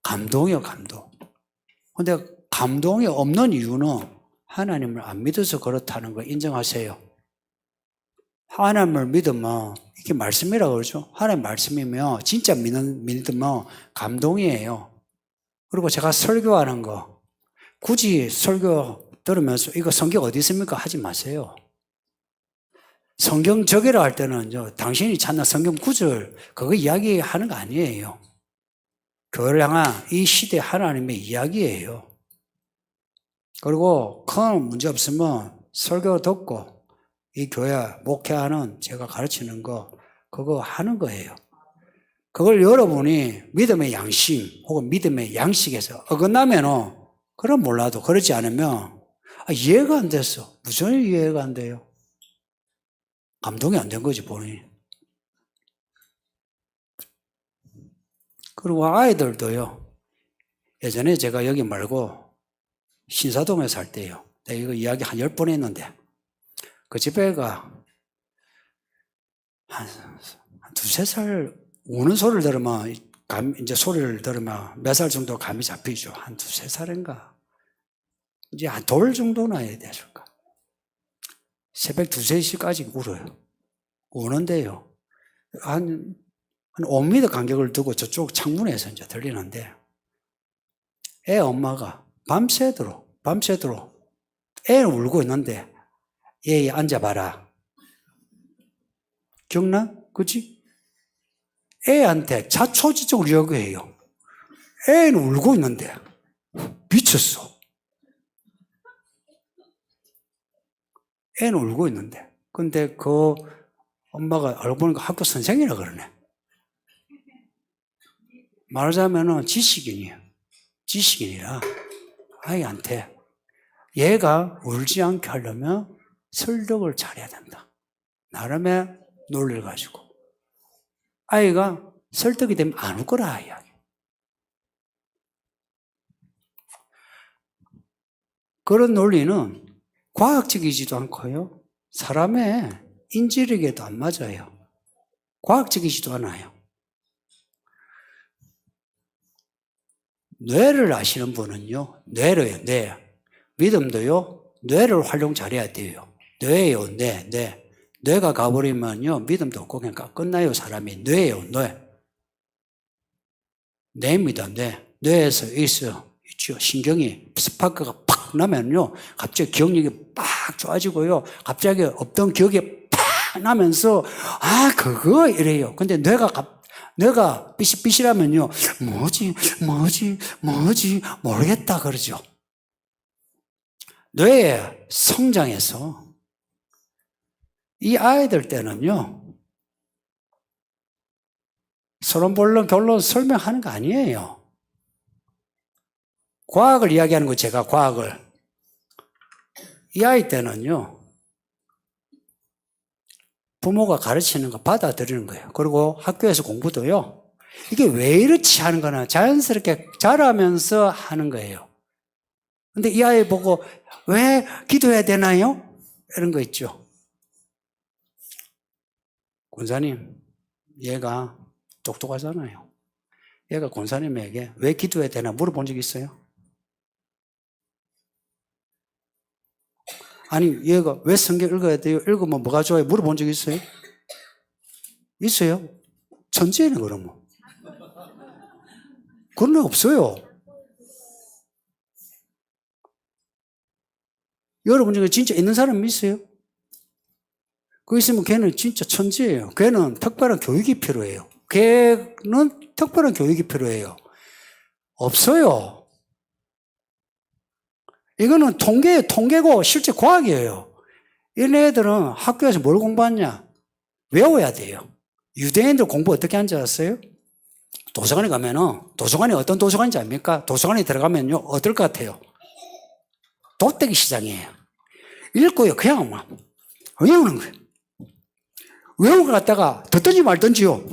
감동이요, 감동. 근데 감동이 없는 이유는 하나님을 안 믿어서 그렇다는 거 인정하세요. 하나님을 믿으면, 이게 말씀이라고 그러죠. 하나님 말씀이면, 진짜 믿으면 감동이에요. 그리고 제가 설교하는 거, 굳이 설교 들으면서 이거 성경 어디 있습니까? 하지 마세요. 성경 적이라 할 때는 당신이 찾는 성경 구절 그거 이야기하는 거 아니에요. 교회를 향한 이 시대 하나님의 이야기예요. 그리고 큰 문제 없으면 설교 듣고 이 교회 목회하는 제가 가르치는 거 그거 하는 거예요. 그걸 여러분이 믿음의 양심 혹은 믿음의 양식에서 어긋나면은 그럼 몰라도 그렇지 않으면 이해가 안 됐어. 무슨 이해가 안 돼요? 감동이 안 된 거지, 본인이. 그리고 아이들도요. 예전에 제가 여기 말고 신사동에 살 때요. 내가 이거 이야기 한 10번 했는데 그 집애가 한 두세 살 우는 소리를 들으면 이제 소리를 들으면 몇 살 정도 감이 잡히죠. 한 두세 살인가. 이제 한 돌 정도나 해야 되실까. 새벽 2, 3시까지 울어요. 우는데요. 한 5m 간격을 두고 저쪽 창문에서 이제 들리는데 애 엄마가 밤새도록 애는 울고 있는데 얘 앉아봐라. 기억나? 그치? 애한테 자초지적으로 요구해요. 애는 울고 있는데 미쳤어. 애는 울고 있는데. 근데 그 엄마가 알고 보니까 학교 선생이라 그러네. 말하자면은 지식인이라 아이한테 얘가 울지 않게 하려면 설득을 잘해야 된다. 나름의 논리를 가지고. 아이가 설득이 되면 안 울 거라 이야기. 그런 논리는 과학적이지도 않고요. 사람의 인지력에도 안 맞아요. 과학적이지도 않아요. 뇌를 아시는 분은요. 뇌로요. 뇌. 믿음도요. 뇌를 활용 잘해야 돼요. 뇌예요. 뇌. 뇌가 가버리면요. 믿음도 없고 그냥 끝나요. 사람이. 뇌예요. 뇌입니다. 뇌에서 있죠. 신경이 스파크가 팍 나면요. 갑자기 기억력이 팍 좋아지고요. 갑자기 없던 기억이 팍 나면서 그거 이래요. 근데 뇌가 삐실삐실하면요. 뭐지 모르겠다 그러죠. 뇌에 성장해서 이 아이들 때는요, 서론 결론 설명하는 거 아니에요. 과학을 이야기하는 거 제가 과학을. 이 아이 때는요, 부모가 가르치는 거 받아들이는 거예요. 그리고 학교에서 공부도요, 이게 왜 이렇지 하는 거는 자연스럽게 자라면서 하는 거예요. 근데 이 아이 보고 왜 기도해야 되나요? 이런 거 있죠. 권사님, 얘가 똑똑하잖아요. 얘가 권사님에게 왜 기도해야 되나 물어본 적 있어요? 아니, 얘가 왜 성경 읽어야 돼요? 읽으면 뭐가 좋아요? 물어본 적 있어요? 있어요? 천재네, 그러면. 그런 애 없어요. 여러분 중에 진짜 있는 사람 있어요? 그거 있으면 걔는 진짜 천재예요. 걔는 특별한 교육이 필요해요. 걔는 특별한 교육이 필요해요. 없어요. 이거는 통계고 실제 과학이에요. 이런 애들은 학교에서 뭘 공부하냐? 외워야 돼요. 유대인들 공부 어떻게 하는지 아세요? 도서관에 가면은, 도서관이 어떤 도서관인지 압니까? 도서관에 들어가면요, 어떨 것 같아요? 도떼기 시장이에요. 읽고요, 그냥 막 외우는 거예요. 외우고 갔다가 듣든지 말든지요.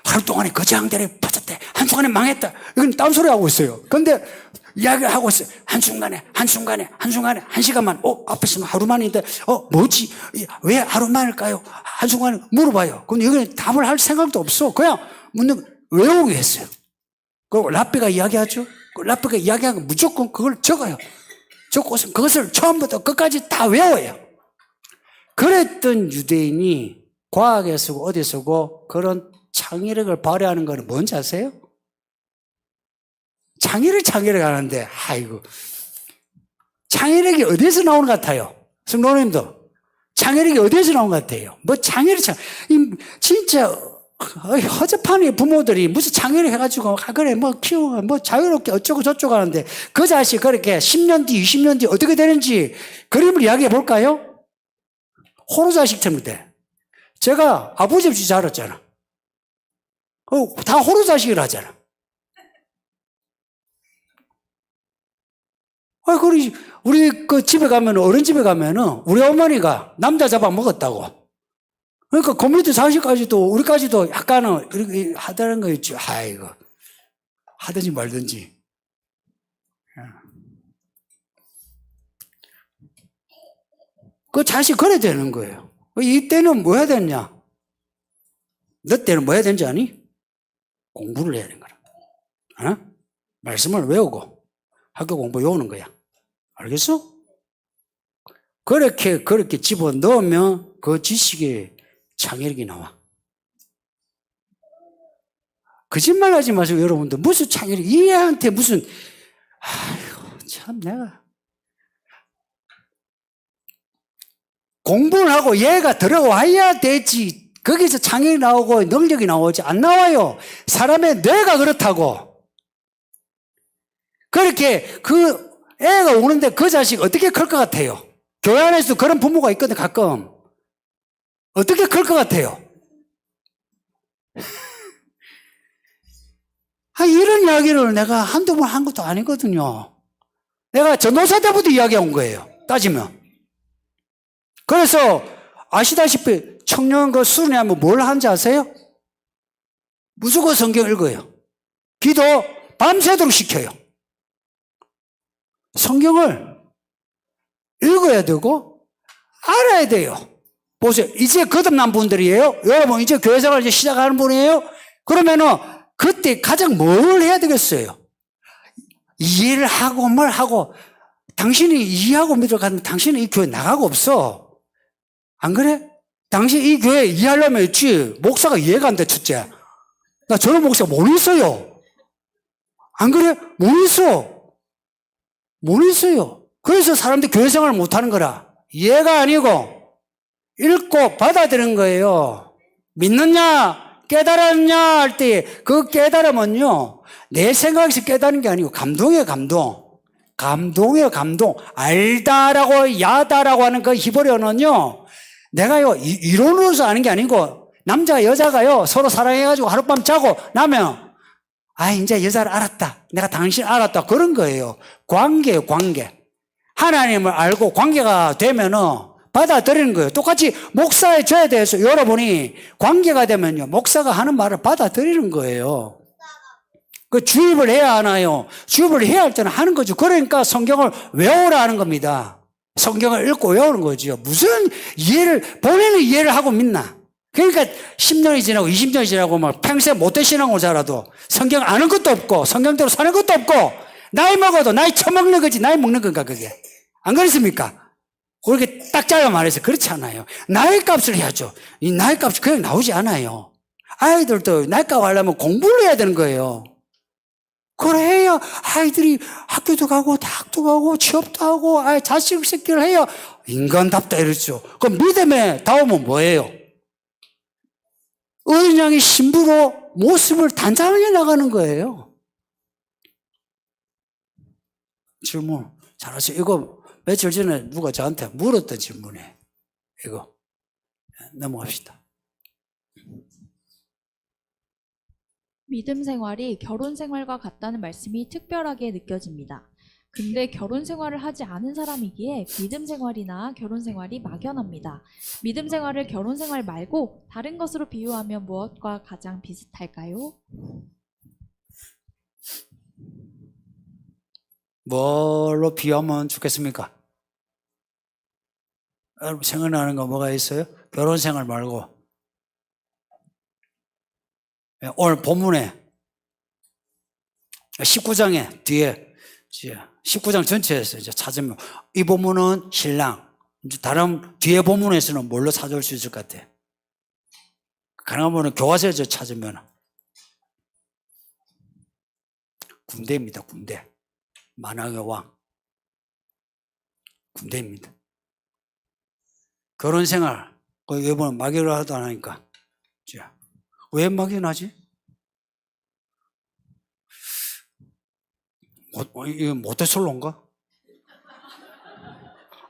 하루 동안에 거장대를 빠졌대. 한순간에 망했다. 이건 딴소리 하고 있어요. 근데 이야기를 하고 있어요. 한순간에, 한 시간만, 앞에서는 하루만인데, 뭐지? 왜 하루만일까요? 한순간에 물어봐요. 근데 여기는 답을 할 생각도 없어. 그냥 외우게 했어요. 그리고 라삐가 이야기하죠. 라삐가 이야기하고 무조건 그걸 적어요. 적고서 그것을 처음부터 끝까지 다 외워요. 그랬던 유대인이 과학에 쓰고 어디 쓰고 그런 창의력을 발휘하는 거는 뭔지 아세요? 창의력 하는데, 아이고. 창의력이 어디에서 나오는 것 같아요? 성도님도. 창의력이 어디에서 나오는 것 같아요? 뭐 진짜, 허접한 부모들이 무슨 창의력 해가지고, 그래, 뭐 키우고, 뭐 자유롭게 어쩌고 저쩌고 하는데, 그 자식 그렇게 10년 뒤, 20년 뒤 어떻게 되는지 그림을 이야기해 볼까요? 호루자식처럼 돼. 제가 아버지 없이 자랐잖아. 다 호루자식을 하잖아. 우리 그 집에 가면, 어른 집에 가면은, 우리 어머니가 남자 잡아 먹었다고. 그러니까 그 밑에 자식까지도, 우리까지도 약간은 이렇게 하다는 거 있죠. 아이고. 하든지 말든지. 그 자식 그래 되는 거예요. 이때는 뭐 해야 되냐? 너 때는 뭐 해야 되는지 아니? 공부를 해야 되는 거야. 말씀을 외우고 학교 공부 외우는 거야. 알겠어? 그렇게 집어넣으면 그 지식의 창의력이 나와. 거짓말 하지 마세요, 여러분들. 무슨 창의력, 이 애한테 무슨, 아이고, 참, 내가. 공부를 하고 얘가 들어와야 되지. 거기서 창의력이 나오고 능력이 나오지. 안 나와요. 사람의 뇌가 그렇다고. 그렇게 그 애가 오는데 그 자식 어떻게 클 것 같아요? 교회 안에서도 그런 부모가 있거든, 가끔. 어떻게 클 것 같아요? 이런 이야기를 내가 한두 번 한 것도 아니거든요. 내가 전도사 때부터 이야기한 거예요, 따지면. 그래서 아시다시피 청년 그 수련회 하면 뭘 하는지 아세요? 무조건 성경 읽어요. 기도 밤새도록 시켜요. 성경을 읽어야 되고 알아야 돼요. 보세요. 이제 거듭난 분들이에요. 여러분 이제 교회생활 이제 시작하는 분이에요. 그러면은 그때 가장 뭘 해야 되겠어요? 이해를 하고 뭘 하고. 당신이 이해하고 믿으러 가면 당신은 이 교회 나가고 없어. 안 그래? 당신 이 교회 이해하려면 있지. 목사가 이해가 안 돼, 첫째. 나 저런 목사 못 있어요. 안 그래? 못 있어. 못 있어요. 그래서 사람들이 교회 생활을 못 하는 거라. 이해가 아니고 읽고 받아들이는 거예요. 믿느냐? 깨달았냐? 할 때 그 깨달음은요, 내 생각에서 깨달은 게 아니고 감동이에요, 감동. 감동이에요, 감동. 알다라고 야다라고 하는 그 히브리어는요, 내가요, 이론으로서 아는 게 아니고, 남자, 여자가요, 서로 사랑해가지고 하룻밤 자고 나면, 이제 여자를 알았다. 내가 당신 알았다. 그런 거예요. 관계예요, 관계. 하나님을 알고 관계가 되면은 받아들이는 거예요. 똑같이 목사의 죄에 대해서 여러분이 관계가 되면요, 목사가 하는 말을 받아들이는 거예요. 그 주입을 해야 하나요? 주입을 해야 할 때는 하는 거죠. 그러니까 성경을 외우라는 겁니다. 성경을 읽고 외우는 거죠. 무슨 본인은 이해를 하고 믿나? 그러니까 10년이 지나고 20년이 지나고 막 평생 못된 신앙을 살아도 성경 아는 것도 없고 성경대로 사는 것도 없고 나이 먹어도 나이 처먹는 거지 나이 먹는 건가 그게? 안 그렇습니까? 그렇게 딱 잘라 말해서 그렇지 않아요. 나이 값을 해야죠. 이 나이 값이 그냥 나오지 않아요. 아이들도 나이 값 하려면 공부를 해야 되는 거예요. 그래야 아이들이 학교도 가고 대학도 가고 취업도 하고 자식 새끼를 해야 인간답다 이러죠. 그럼 믿음의 다음은 뭐예요? 어린 양의 신부로 모습을 단장해 나가는 거예요. 질문 잘하세요. 이거 며칠 전에 누가 저한테 물었던 질문이에요. 이거 넘어갑시다. 믿음 생활이 결혼 생활과 같다는 말씀이 특별하게 느껴집니다. 근데 결혼 생활을 하지 않은 사람이기에 믿음 생활이나 결혼 생활이 막연합니다. 믿음 생활을 결혼 생활 말고 다른 것으로 비유하면 무엇과 가장 비슷할까요? 뭘로 비유하면 좋겠습니까? 여러분 생각나는 거 뭐가 있어요? 결혼 생활 말고 오늘 본문에 19장에 뒤에 19장 전체에서 이제 찾으면 이 본문은 신랑, 이제 다른 뒤에 본문에서는 뭘로 찾아올 수 있을 것 같아요? 가능하면 교과서에서 찾으면 군대입니다. 군대. 만왕의 왕. 군대입니다. 결혼 생활, 이번에 막연을 하도 안 하니까. 왜 막연하지? 이게 모태솔로인가?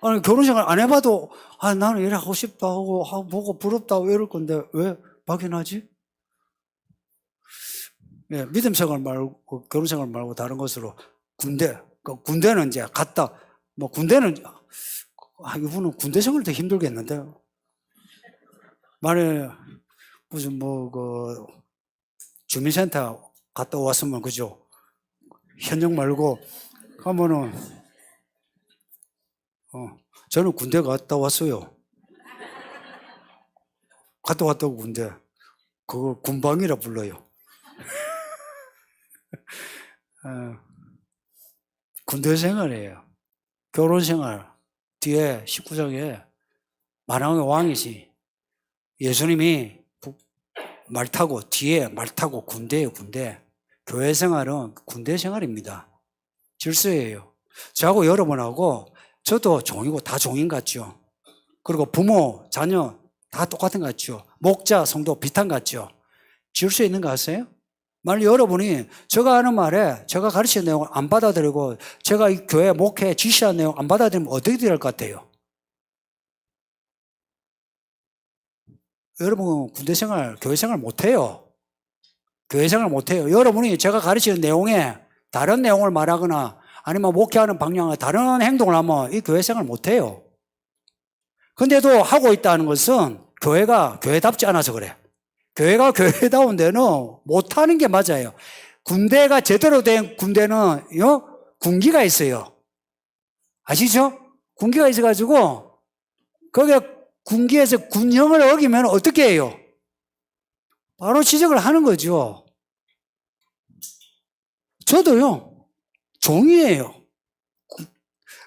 아니, 결혼 생활 안 해봐도, 나는 이래 하고 싶다 하고, 보고 부럽다 하고 이럴 건데, 왜 막연하지? 예, 믿음 생활 말고, 결혼 생활 말고 다른 것으로, 군대. 군대는 이제 갔다, 군대는, 이분은 군대 생활 더 힘들겠는데? 만약에, 무슨 주민센터 갔다 왔으면, 그죠? 현역 말고 가면은 저는 군대 갔다 왔어요. 갔다 왔다고 군대. 그거 군방이라 불러요. 군대 생활이에요. 결혼 생활 뒤에 19장에 만왕의 왕이시 예수님이 말 타고 뒤에 말 타고 군대예요. 군대. 교회 생활은 군대 생활입니다. 질서예요. 저하고 여러분하고 저도 종이고 다 종인 같죠. 그리고 부모, 자녀 다 똑같은 것 같죠. 목자, 성도 비슷한 것 같죠. 질서 있는 거 아세요? 만약 여러분이 제가 하는 말에 제가 가르치는 내용을 안 받아들이고 제가 이 교회 목회 지시하는 내용 안 받아들이면 어떻게 될 것 같아요? 여러분 군대 생활, 교회 생활 못해요. 교회 생활 못해요. 여러분이 제가 가르치는 내용에 다른 내용을 말하거나 아니면 목회하는 방향에 다른 행동을 하면 이 교회 생활 못해요. 근데도 하고 있다는 것은 교회가 교회답지 않아서 그래. 교회가 교회다운 데는 못하는 게 맞아요. 군대가 제대로 된 군대는 군기가 있어요. 아시죠? 군기가 있어가지고 거기에 군기에서 군형을 어기면 어떻게 해요? 바로 지적을 하는 거죠. 저도요, 종이에요.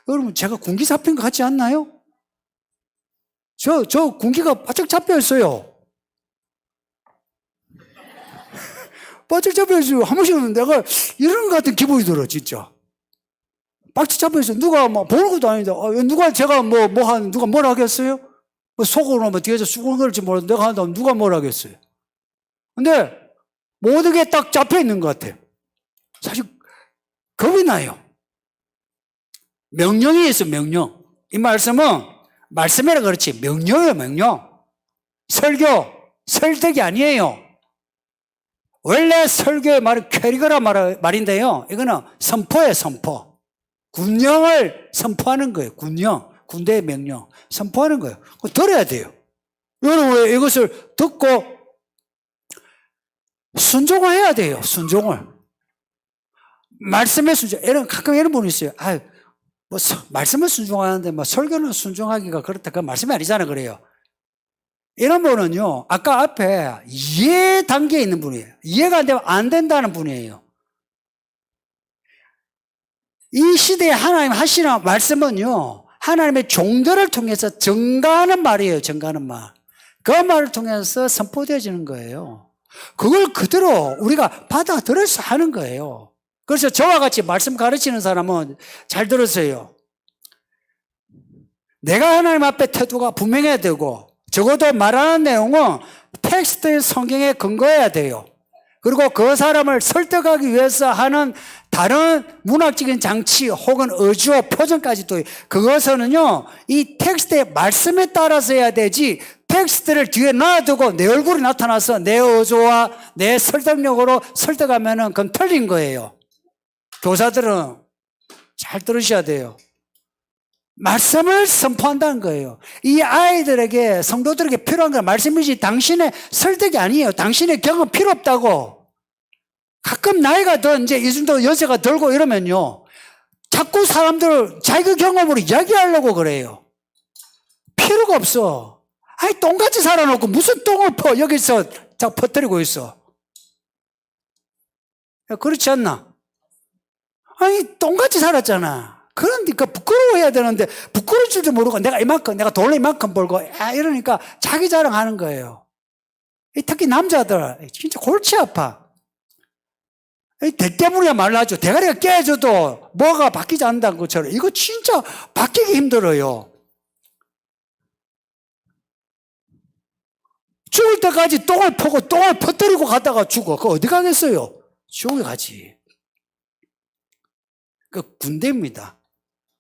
여러분, 제가 군기 잡힌 것 같지 않나요? 저 군기가 바짝 잡혀 있어요. 바짝 잡혀 있어요. 한 번씩은 내가 이런 것 같은 기분이 들어, 진짜. 바짝 잡혀 있어요. 누가 보는 것도 아닌데, 누가 제가 누가 뭘 하겠어요? 속으로 뒤에서 수근거릴지 몰라도 내가 한다면 누가 뭘 하겠어요? 근데 모든 게 딱 잡혀 있는 것 같아요. 사실 겁이 나요. 명령이 있어, 명령. 이 말씀은 말씀이라 그렇지 명령이에요, 명령. 설득이 아니에요. 원래 설교의 말은 쾌리거라 말인데요. 이거는 선포예요, 선포. 군령을 선포하는 거예요, 군령. 군대의 명령. 선포하는 거예요. 들어야 돼요. 여러분, 왜 이것을 듣고 순종을 해야 돼요, 순종을. 말씀에 순종. 가끔 이런 분이 있어요. 말씀을 순종하는데 설교는 순종하기가 그렇다. 그 말씀이 아니잖아, 그래요. 이런 분은요, 아까 앞에 이해 단계에 있는 분이에요. 이해가 안 되면 안 된다는 분이에요. 이 시대에 하나님 하시는 말씀은요, 하나님의 종들을 통해서 증가하는 말이에요, 증가하는 말. 그 말을 통해서 선포되어지는 거예요. 그걸 그대로 우리가 받아들여서 하는 거예요. 그래서 저와 같이 말씀 가르치는 사람은 잘 들으세요. 내가 하나님 앞에 태도가 분명해야 되고, 적어도 말하는 내용은 텍스트의 성경에 근거해야 돼요. 그리고 그 사람을 설득하기 위해서 하는 다른 문학적인 장치 혹은 어조와 표정까지도 그것은요, 이 텍스트의 말씀에 따라서 해야 되지, 텍스트를 뒤에 놔두고 내 얼굴이 나타나서 내 어조와 내 설득력으로 설득하면은 그건 틀린 거예요. 교사들은 잘 들으셔야 돼요. 말씀을 선포한다는 거예요. 이 아이들에게, 성도들에게 필요한 건 말씀이지 당신의 설득이 아니에요. 당신의 경험 필요 없다고. 가끔 나이가 더 이제 이 정도 연세가 들고 이러면요, 자꾸 사람들 자기 경험으로 이야기하려고 그래요. 필요가 없어. 똥같이 살아놓고 무슨 똥을 여기서 자꾸 퍼뜨리고 있어. 그렇지 않나? 똥같이 살았잖아. 그러니까 부끄러워해야 되는데 부끄러울 줄도 모르고 내가 돈 이만큼 벌고 이러니까 자기 자랑하는 거예요. 특히 남자들 진짜 골치 아파. 대때문이야 말라죠. 대가리가 깨져도 뭐가 바뀌지 않는다는 것처럼 이거 진짜 바뀌기 힘들어요. 죽을 때까지 똥을 퍼고 똥을 퍼뜨리고 갔다가 죽어. 그거 어디 가겠어요? 지옥에 가지. 그 군대입니다.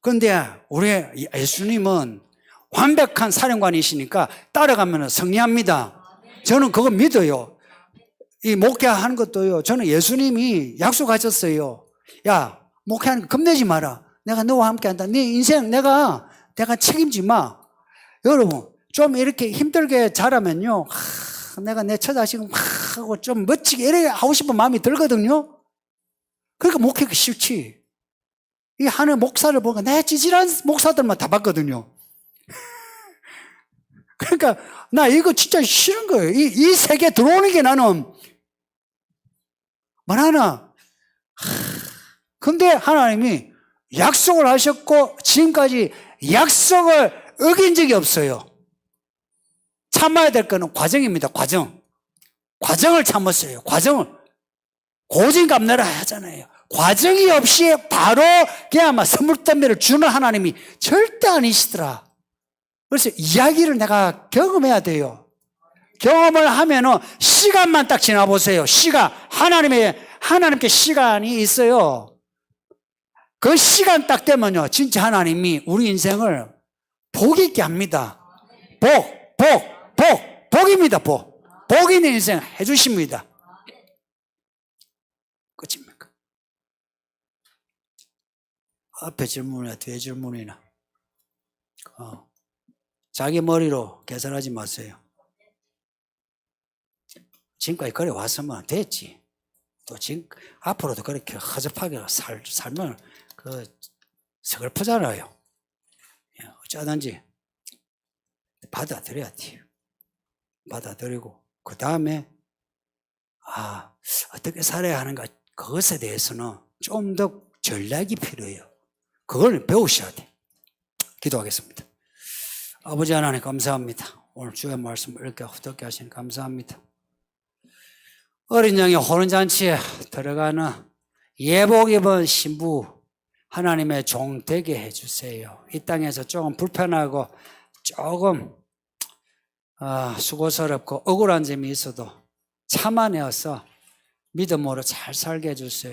그런데 우리 예수님은 완벽한 사령관이시니까 따라가면 승리합니다. 저는 그거 믿어요. 이 목회하는 것도요, 저는 예수님이 약속하셨어요. 야, 목회하는 거 겁내지 마라. 내가 너와 함께 한다. 네 인생 내가 책임지 마. 여러분, 좀 이렇게 힘들게 자라면요, 내가 내 처자식은 하고 좀 멋지게 이렇게 하고 싶은 마음이 들거든요. 그러니까 목회가 싫지. 이 하는 목사를 보니까 내 찌질한 목사들만 다 봤거든요. 그러니까 나 이거 진짜 싫은 거예요. 이 세계 들어오는 게 나는 뭐하나. 근데 하나님이 약속을 하셨고 지금까지 약속을 어긴 적이 없어요. 참아야 될 거는 과정입니다. 과정을 참았어요. 과정을. 고진감래라 하잖아요. 과정이 없이 바로 그냥 선물 덤비를 주는 하나님이 절대 아니시더라. 그래서 이야기를 내가 경험해야 돼요. 경험을 하면은 시간만 딱 지나보세요. 하나님께 시간이 있어요. 그 시간 딱 되면요, 진짜 하나님이 우리 인생을 복 있게 합니다. 복입니다. 복 있는 인생 해주십니다. 끝입니까? 앞에 질문이나 뒤에 질문이나 자기 머리로 계산하지 마세요. 지금까지 그래 왔으면 됐지. 또 지금 앞으로도 그렇게 허접하게 살면 서글프잖아요. 어쩌든지 받아들여야 돼요. 받아들이고 그 다음에 어떻게 살아야 하는가, 그것에 대해서는 좀 더 전략이 필요해요. 그걸 배우셔야 돼. 기도하겠습니다. 아버지 하나님 감사합니다. 오늘 주의 말씀을 이렇게 헛되게 하시니 감사합니다. 어린 양의 호른잔치에 들어가는 예복 입은 신부 하나님의 종 되게 해주세요. 이 땅에서 조금 불편하고 조금 수고스럽고 억울한 점이 있어도 참아내어서 믿음으로 잘 살게 해주세요.